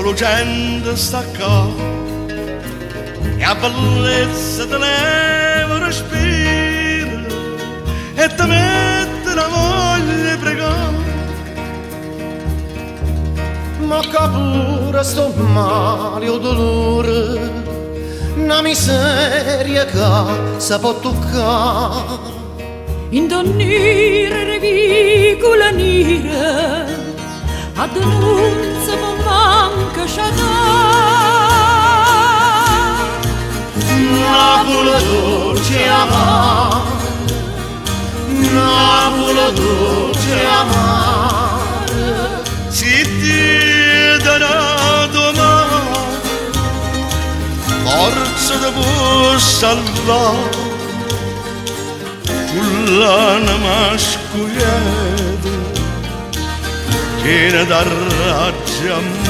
la gente sta qua e a bellezza te leva respiro e ti mette la voglia di pregare. Ma che pure sto male o dolore, una miseria che si può toccare. Indonnire revicula nera, ad non si può manca sciatare. Napoli dolce amare, Napoli dolce amare, Si ti darà domani forza di può salvare l'anima scoglieta piena d'arraggio amore.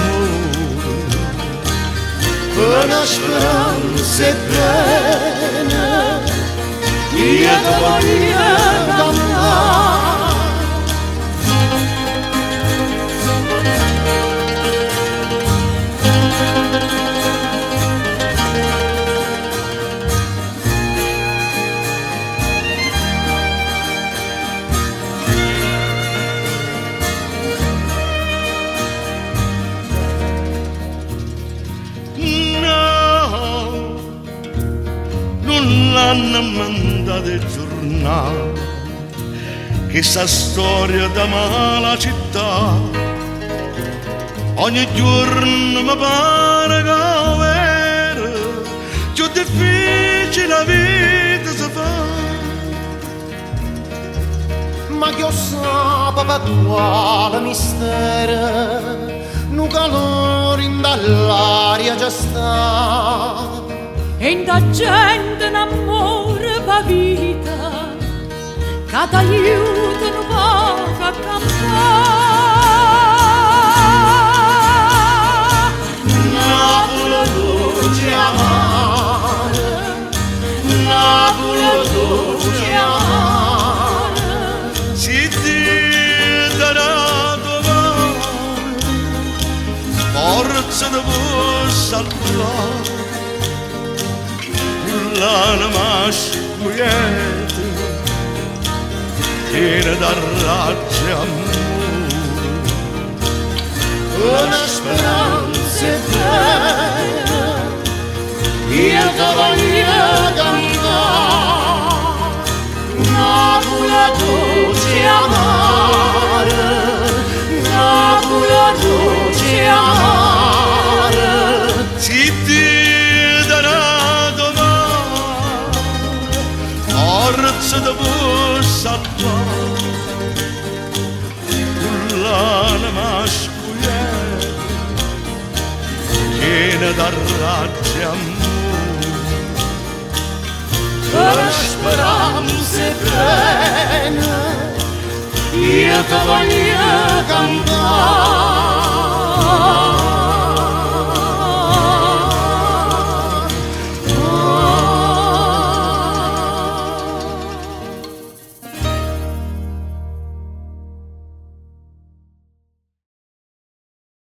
una speranza e pena, io ti voglio cantare. Non l'hanno mandato il giornale che sa storia da mala città. Ogni giorno mi pare che è vero, più difficile la vita si fa. Ma che sapeva quale mistero, un calore in dall'aria già sta. E in da gente un amore pa vita, che t'aiuta un poco a campare. Napoli dolce amare, Napoli dolce amare, Si ti darà domani forza di può salvare l'anima scoglieta piena d'arraggio amore. una speranza e pena, io ti voglio cantare. Napoli dolce amare, Napoli dolce amare, Si ti darà domani forza di può salvare l'anima scoglieta piena d'arraggio amore. una speranza e pena, io ti voglio cantare.